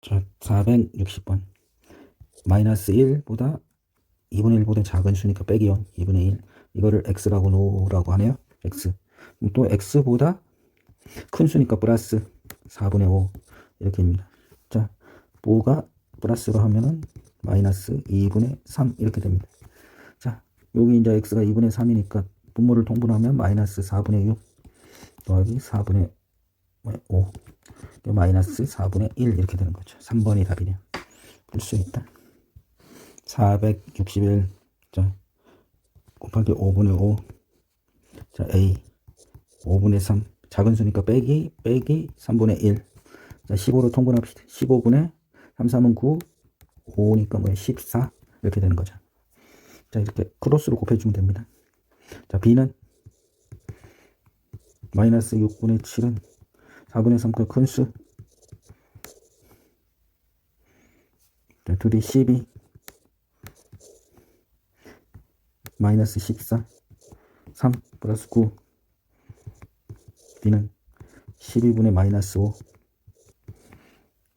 자, 460번. 마이너스 1보다 2분의 1보다 작은 수니까 빼기 0, 2분의 1. 이거를 x라고 놓으라고 하네요. x. 또 x보다 큰 수니까 플러스 4분의 5. 이렇게 됩니다. 자, 뭐가 플러스로 하면은 마이너스 2분의 3 이렇게 됩니다. 자, 여기 이제 x가 2분의 3이니까 분모를 통분하면 마이너스 4분의 6 더하기 4분의 5 마이너스 4분의 1 이렇게 되는 거죠. 3번이 답이네요. 풀 수 있다. 461. 자, 곱하기 5분의 5. 자, a 5분의 3 작은 수니까 빼기 3분의 1. 자, 15로 통분합시다. 15분의 3, 3은 9, 5니까 뭐야 14 이렇게 되는 거죠. 자, 이렇게 크로스로 곱해주면 됩니다. 자, b는 마이너스 6분의 7은 4분의 3그 큰 수. 자, 둘이 12 마이너스 14 3 플러스 9. b는 12분의 마이너스 5.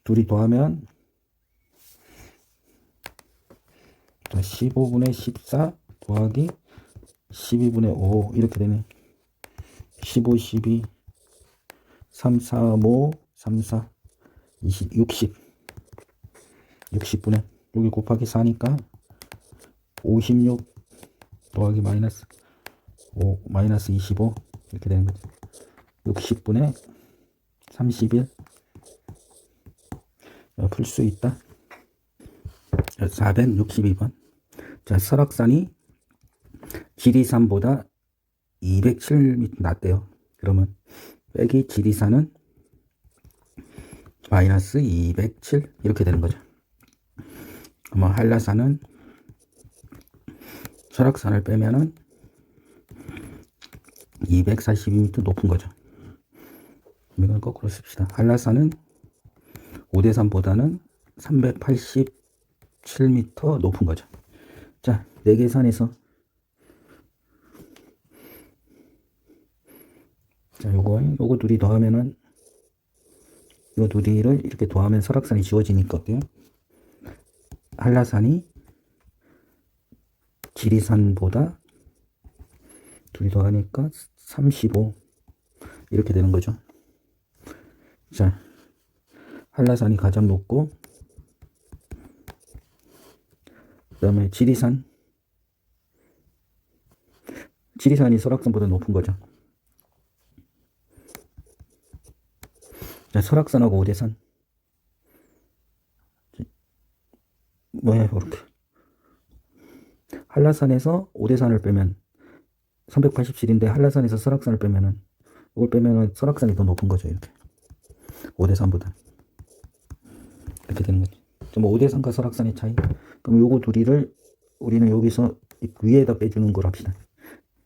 둘이 더하면 15분의 14 더하기 12분의 5 이렇게 되네. 15, 12 3, 4, 5 3, 4 20, 60 60분의 여기 곱하기 4니까 56 더하기 마이너스 5 마이너스 25 이렇게 되는 거죠. 60분의 31. 풀 수 있다. 462번. 자, 설악산이 지리산보다 207m 낮대요. 그러면 빼기 지리산은 마이너스 207 이렇게 되는 거죠. 그러면 한라산은 설악산을 빼면은 242m 높은 거죠. 이건 거꾸로 씁시다. 한라산은 오대산보다는 387m 높은 거죠. 자, 4계산에서 자, 요거 둘이 더하면은 요 둘이를 이렇게 더하면 설악산이 지워지니까 어때요? 한라산이 지리산보다 둘이 더하니까 35 이렇게 되는 거죠. 자, 한라산이 가장 높고 그 다음에 지리산이 설악산보다 높은 거죠. 자, 설악산하고 오대산 뭐야 이렇게 한라산에서 오대산을 빼면 387인데 한라산에서 설악산을 빼면은 이걸 빼면은 설악산이 더 높은 거죠. 이렇게 오대산보다 이렇게 되는 거죠. 뭐 오대산과 설악산의 차이. 그럼 요거 둘이를 우리는 여기서 위에다 빼주는 걸 합시다.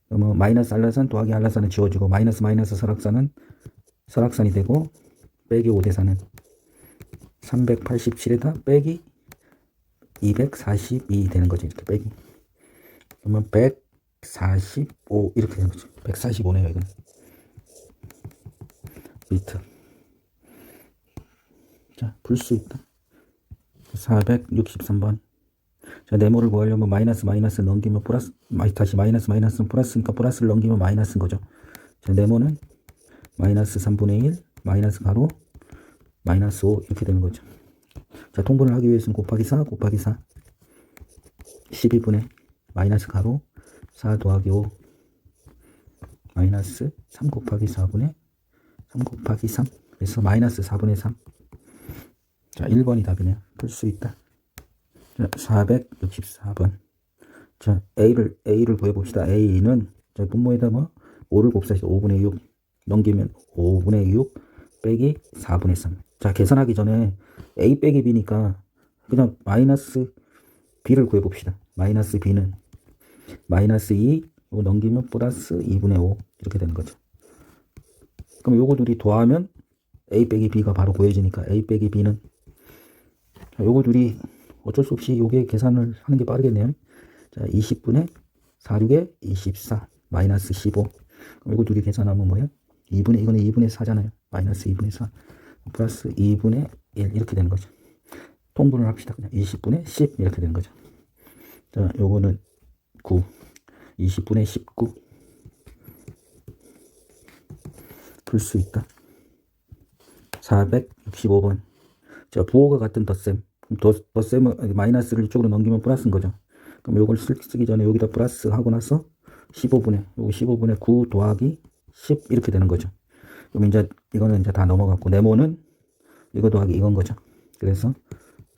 그러면 마이너스 한라산 더하기 한라산은 지워지고 마이너스 설악산은 설악산이 되고 빼기 오대산은 387에다 빼기 242 되는 거죠. 이렇게 빼기. 그러면 145 이렇게 되는 거죠. 145네요. 이건 미터. 자, 풀 수 있다. 463번. 자, 네모를 구하려면 마이너스 넘기면 플러스, 다시 마이너스는 플러스니까 플러스를 넘기면 마이너스인 거죠. 자, 네모는 마이너스 3분의 1 마이너스 가로 마이너스 5 이렇게 되는 거죠. 자, 통분을 하기 위해서는 곱하기 4 12분의 마이너스 가로 4 더하기 5 마이너스 3 곱하기 4분의 3 곱하기 3 그래서 마이너스 4분의 3. 자, 1번이 답이네요. 풀 수 있다. 자, 464번. 자, A를 구해봅시다. A는 자, 분모에다 뭐 5를 곱사해서 5분의 6 넘기면 5분의 6 빼기 4분의 3. 자, 계산하기 전에 A 빼기 B니까 그냥 마이너스 B를 구해봅시다. 마이너스 B는 마이너스 2 이거 넘기면 플러스 2분의 5 이렇게 되는 거죠. 그럼 요거 둘이 더하면 A 빼기 B가 바로 구해지니까 A 빼기 B는 자, 요거 둘이 어쩔 수 없이 요게 계산을 하는 게 빠르겠네요. 자, 20분의 46에 24 마이너스 15. 그럼 요거 둘이 계산하면 뭐예요? 이거는 2분의 4잖아요. 마이너스 2분의 4 플러스 2분의 1 이렇게 되는 거죠. 통분을 합시다. 그냥 20분의 10 이렇게 되는 거죠. 자, 요거는 9, 20분의 19 풀 수 있다. 465번. 자, 부호가 같은 덧셈. 덧셈은 마이너스를 이쪽으로 넘기면 플러스인 거죠. 그럼 요걸 쓰기 전에 여기다 플러스 하고 나서 15분의, 요거 15분의 9 더하기 10 이렇게 되는 거죠. 그럼 이제 이거는 이제 다 넘어갔고, 네모는 이거 더하기 이건 거죠. 그래서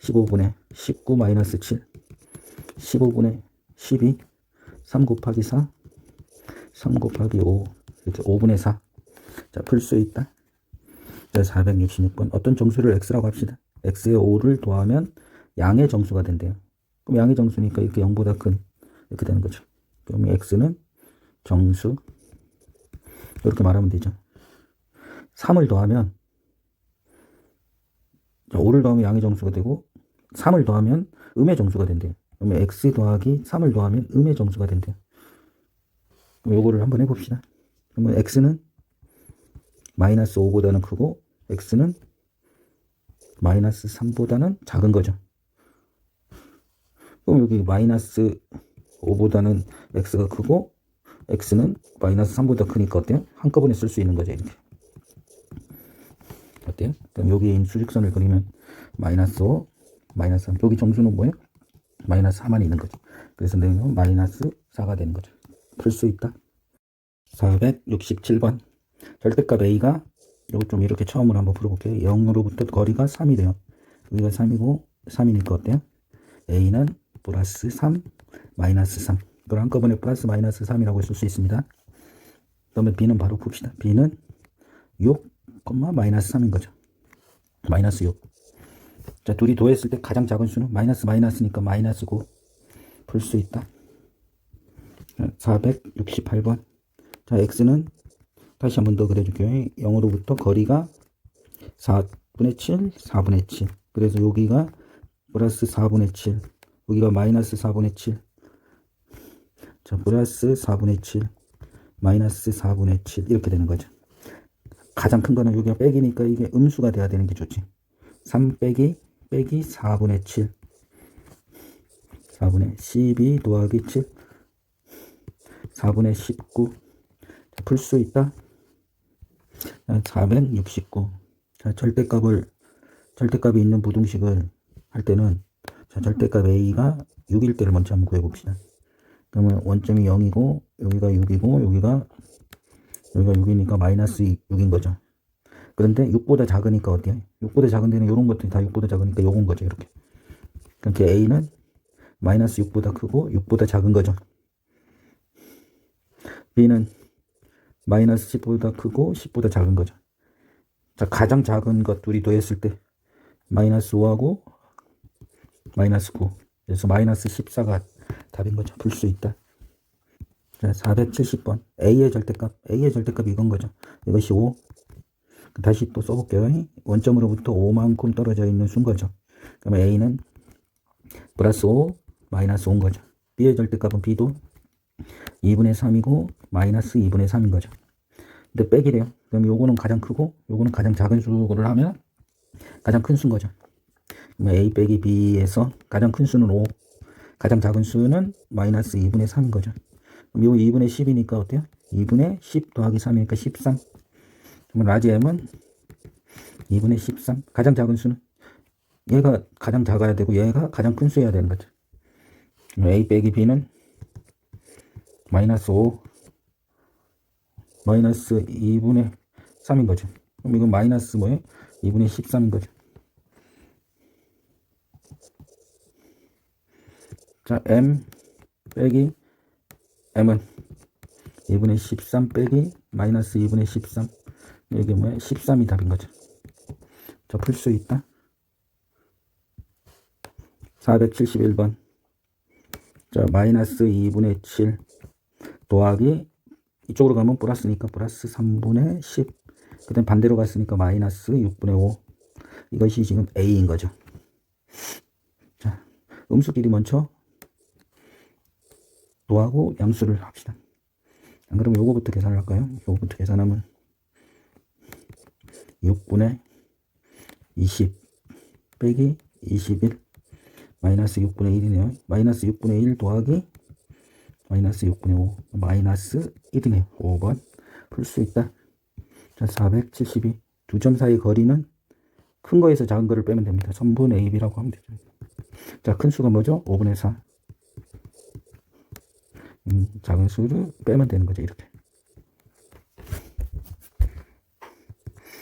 15분의 19 마이너스 7, 15분의 12, 3 곱하기 4, 3 곱하기 5, 이렇게 5분의 4. 자, 풀 수 있다. 자, 466번. 어떤 정수를 x라고 합시다. x에 5를 더하면 양의 정수가 된대요. 그럼 양의 정수니까 이렇게 0보다 큰, 이렇게 되는 거죠. 그럼 x는 정수, 이렇게 말하면 되죠. 3을 더하면, 5를 더하면 양의 정수가 되고, 3을 더하면 음의 정수가 된대요. 그러면 x 더하기 3을 더하면 음의 정수가 된대요. 그럼 요거를 한번 해봅시다. 그러면 x는 마이너스 5보다는 크고, x는 마이너스 3보다는 작은 거죠. 그럼 여기 마이너스 5보다는 x가 크고, x는 마이너스 3보다 크니까 어때요? 한꺼번에 쓸 수 있는 거죠, 이렇게. 어때요? 그럼 여기 수직선을 그리면 마이너스 5, 마이너스 3. 여기 정수는 뭐예요? 마이너스 4만 있는 거죠. 그래서 내는 마이너스 4가 되는 거죠. 풀 수 있다. 467번. 절대값 a가, 이거 좀 이렇게 처음으로 한번 풀어볼게요. 0으로부터 거리가 3이 돼요. 여기가 3이고 3이니까 어때요? a는 플러스 3, 마이너스 3. 이걸 한꺼번에 플러스 마이너스 3이라고 쓸 수 있습니다. 그러면 b는 바로 풉시다. b는 6, 마이너스 3인 거죠. 마이너스 6. 자, 둘이 더했을 때 가장 작은 수는 마이너스니까 마이너스 9. 풀 수 있다. 468번. 자, x는 다시 한번 더 그려줄게요. 0으로부터 거리가 4분의 7, 4분의 7. 그래서 여기가 플러스 4분의 7. 여기가 마이너스 4분의 7. 자, 플러스 4분의 7. 마이너스 4분의 7. 이렇게 되는 거죠. 가장 큰 거는 여기가 빼기니까 이게 음수가 돼야 되는 게 좋지. 3 빼기 4분의 7. 4분의 12 더하기 7. 4분의 19. 풀 수 있다. 469. 자, 절대값이 있는 부등식을 할 때는, 자, 절대값 a가 6일 때를 먼저 한번 구해봅시다. 그러면 원점이 0이고, 여기가 6이고, 여기가 6이니까 마이너스 6인 거죠. 그런데 6보다 작으니까 어때요? 6보다 작은 데는 이런 것들이 다 6보다 작으니까 요건 거죠, 이렇게. 그러니까 a는 마이너스 6보다 크고 6보다 작은 거죠. b는 마이너스 10보다 크고 10보다 작은 거죠. 자, 가장 작은 것 둘이 더했을 때 마이너스 5하고 마이너스 9. 그래서 마이너스 14가 답인 거죠. 풀 수 있다. 자, 470번. a의 절대값 이건 거죠. 이것이 5. 다시 또 써볼게요. 원점으로부터 5만큼 떨어져 있는 수인 거죠. 그러면 a는 플러스 5, 마이너스 5인 거죠. b의 절대값은 b도 2분의 3이고 마이너스 2분의 3인 거죠. 근데 빼기래요. 그럼 요거는 가장 크고 요거는 가장 작은 수를 하면 가장 큰 수인 거죠. 그러면 a 빼기 b에서 가장 큰 수는 5, 가장 작은 수는 마이너스 2분의 3인 거죠. 그럼 요거 2분의 10이니까 어때요? 2분의 10 더하기 3이니까 13. 그러면 라지 m은 2분의 13. 가장 작은 수는 얘가 가장 작아야 되고 얘가 가장 큰 수여야 되는 거죠. a 빼기 b는 마이너스 5, 마이너스 2분의 3인 거죠. 그럼 이건 마이너스 뭐예요? 2분의 13인 거죠. 자, m 빼기 m은 2분의 13 빼기 마이너스 2분의 13. 이게 뭐예요? 13이 답인 거죠. 자, 풀 수 있다. 471번. 자, 마이너스 2분의 7 더하기 이쪽으로 가면 플러스니까 플러스 3분의 10. 그 다음 반대로 갔으니까 마이너스 6분의 5. 이것이 지금 a인 거죠. 자, 음수끼리 먼저 더하고 양수를 합시다. 안 그러면 요거부터 계산을 할까요? 요거부터 계산하면 6분의 20 빼기 21 마이너스 6분의 1이네요. 마이너스 6분의 1 더하기 마이너스 6분의 5 마이너스 1이네요. 5번 풀 수 있다. 자, 472 두 점 사이 거리는 큰 거에서 작은 거를 빼면 됩니다. 선분 AB라고 하면 되죠. 자, 큰 수가 뭐죠? 5분의 4 작은 수를 빼면 되는 거죠. 이렇게.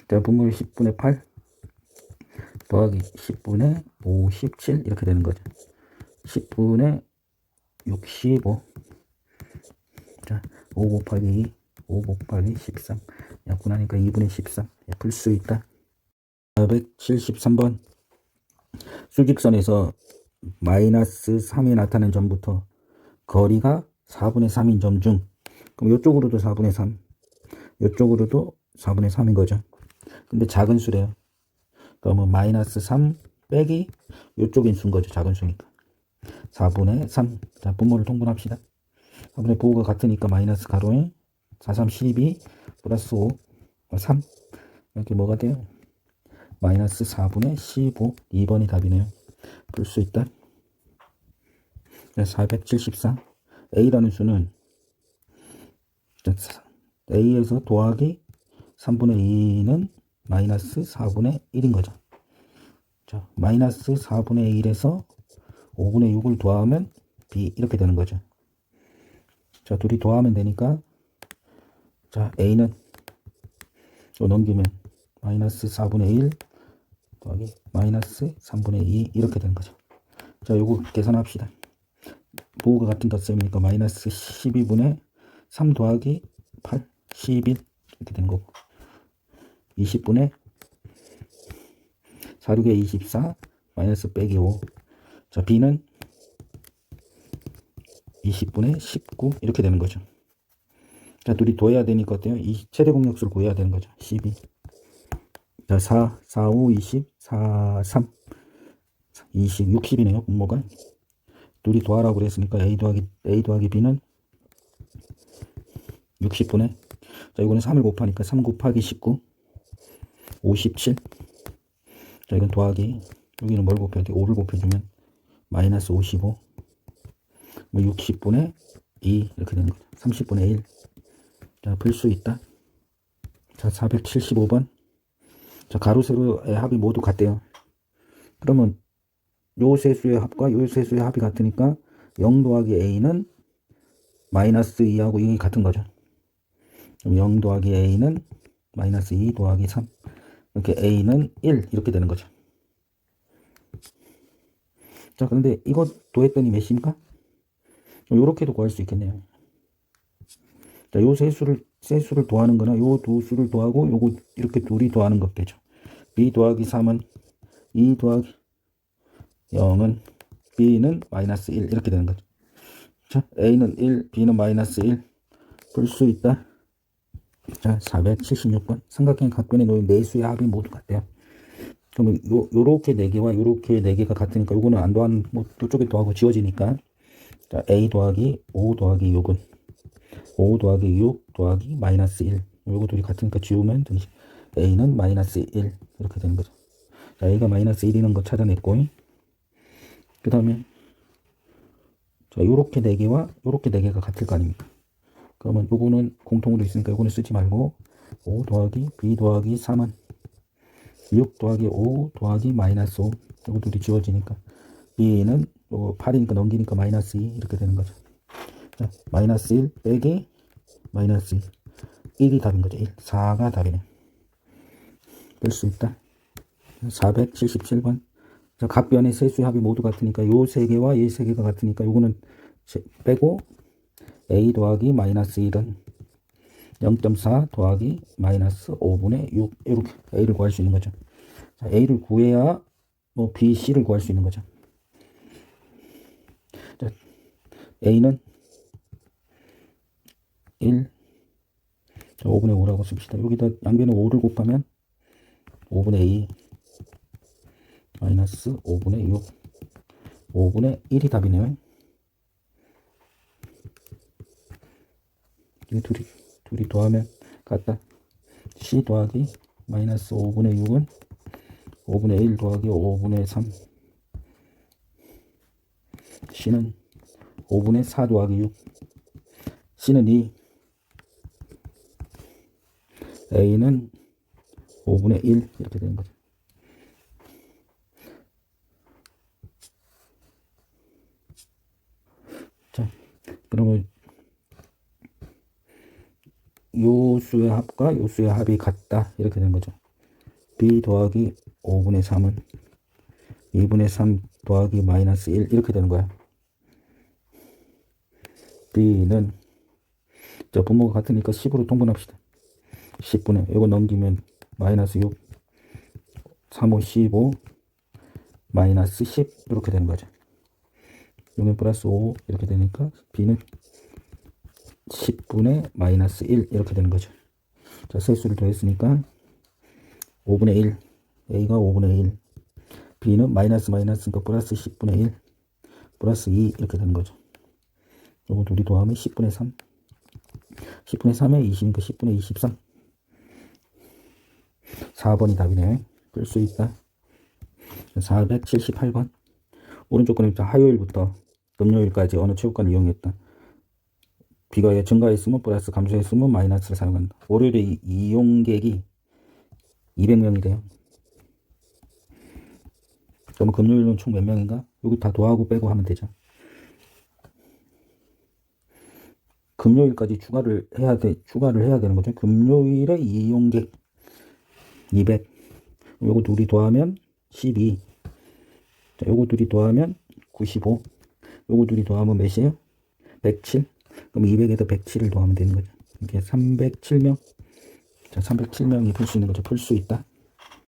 자, 분모를 10분의 8 더하기 10분의 57 이렇게 되는 거죠. 10분의 65 자, 5 곱하기 2 5 곱하기 13 약분하니까 2분의 13 풀 수 있다. 473번 수직선에서 마이너스 3이 나타난 점부터 거리가 4분의 3인 점 중 그럼 이쪽으로도 4분의 3 이쪽으로도 4분의 3인 거죠. 근데 작은 수래요. 그러면 마이너스 3 빼기 이쪽인 수인 거죠. 작은 수니까 4분의 3 자, 분모를 통분합시다. 4분의 부호가 같으니까 마이너스 가로에 4, 3, 12 플러스 5 3 이렇게 뭐가 돼요? 마이너스 4분의 15 2번이 답이네요. 풀 수 있다. 474 A라는 수는 A에서 더하기 3분의 2는 마이너스 4분의 1인 거죠. 자, 마이너스 4분의 1에서 5분의 6을 더하면 B 이렇게 되는 거죠. 자, 둘이 더하면 되니까 자, A는 또 넘기면 마이너스 4분의 1 더하기 마이너스 3분의 2 이렇게 되는 거죠. 자, 요거 계산합시다. 부호가 같은 덧셈이니까 마이너스 12분의 3 더하기 8 11 이렇게 되는 거고 20분의 4, 6에 24 마이너스 빼기 5 자, B는 20분의 19 이렇게 되는 거죠. 자, 둘이 더해야 되니까 어때요? 이 최대 공역수를 구해야 되는 거죠. 12 자, 4, 4, 5, 20 4, 3 20, 60이네요. 분모가 둘이 더하라고 그랬으니까 A 더하기 B는 60분의 자, 이거는 3을 곱하니까 3 곱하기 19 57 자, 이건 더하기 여기는 뭘 곱해야 돼? 5를 곱해주면 마이너스 55 뭐 60분의 2 이렇게 되는 거죠. 30분의 1 자, 풀 수 있다. 자, 475번 자, 가로 세로의 합이 모두 같대요. 그러면 요 세 수의 합과 요 세 수의 합이 같으니까 0 더하기 A는 마이너스 2하고 이게 같은 거죠. 그럼 0 더하기 A는 마이너스 2 더하기 3 이렇게 A는 1 이렇게 되는 거죠. 자, 그런데 이거 더했더니 몇입니까? 요렇게도 구할 수 있겠네요. 자, 요 세 수를 더하는 거나 요 두 수를 더하고 요거 이렇게 둘이 더하는 것겠죠. B 더하기 3은 2 더하기 0은 B는 마이너스 1 이렇게 되는 거죠. 자, A는 1, B는 마이너스 1 풀 수 있다. 자, 476번 삼각형 각변에 놓인 네 수의 합이 모두 같대요. 그러면 요렇게 4개와 요렇게 4개가 같으니까 요거는 안 더한 뭐 이쪽에 더하고 지워지니까 자, A 더하기 5 더하기 6은 5 더하기 6 더하기 마이너스 1 요거 둘이 같으니까 지우면 A는 마이너스 1 이렇게 되는 거죠. 자, A가 마이너스 1이는 거 찾아냈고 그 다음에 자, 요렇게 4개와 요렇게 4개가 같을 거 아닙니까? 그러면 요거는 공통으로 있으니까 요거는 쓰지 말고 5 더하기 B 더하기 3은 6 더하기 5 더하기 마이너스 5 요거 둘이 지워지니까 B는 요거 8이니까 넘기니까 마이너스 2 이렇게 되는 거죠. 자, 마이너스 1 빼기 마이너스 2 1이 답인 거죠. 1 4가 답이네. 뺄 수 있다. 477번 자, 각변의 세 수의 합이 모두 같으니까 요 세 개와 이 세 개가 같으니까 요거는 빼고 A 더하기 마이너스 1은 0.4 더하기 마이너스 5분의 6 이렇게 A를 구할 수 있는 거죠. 자, A를 구해야 뭐 B, C를 구할 수 있는 거죠. 자, A는 1 자, 5분의 5라고 씁시다. 여기다 양변에 5를 곱하면 5분의 2 마이너스 5분의 6 5분의 1이 답이네요. 이 둘이 더하면 같다. C 더하기 마이너스 5분의 6은 5분의 1 더하기 5분의 3 C는 5분의 4 더하기 6. C는 2. A는 5분의 1 이렇게 되는 거죠. 자, 그러면 요 수의 합과 요 수의 합이 같다 이렇게 되는 거죠. B 더하기 5분의 3은 2분의 3 더하기 마이너스 1 이렇게 되는 거야. B는 자 분모가 같으니까 10으로 통분합시다. 10분의 이거 넘기면 마이너스 6 3, 5, 15 마이너스 10 이렇게 되는 거죠. 6은 플러스 5 이렇게 되니까 B는 10분의 마이너스 1 이렇게 되는 거죠. 자, 세수를 더했으니까 5분의 1 A가 5분의 1 B는 마이너스니까 플러스 10분의 1 플러스 2 이렇게 되는 거죠. 요거 둘이 더하면 10분의 3 10분의 3에 20이니까 10분의 23 4번이 답이네. 풀 수 있다. 478번 오른쪽 거는 화요일부터 금요일까지 어느 체육관 이용했다. 비가 증가했으면 플러스 감소했으면 마이너스를 사용한다. 월요일에 이용객이 200명이래요. 그러면 금요일은 총 몇 명인가? 여기 다 더하고 빼고 하면 되죠. 금요일까지 추가를 해야 되는 거죠. 금요일에 이용객 200. 요거 둘이 더하면 12. 자, 요거 둘이 더하면 95. 요거 둘이 더하면 몇이에요? 107. 그럼 200에서 107을 더하면 되는 거죠. 이게 307명. 자, 307명이 풀 수 있는 거죠. 풀 수 있다.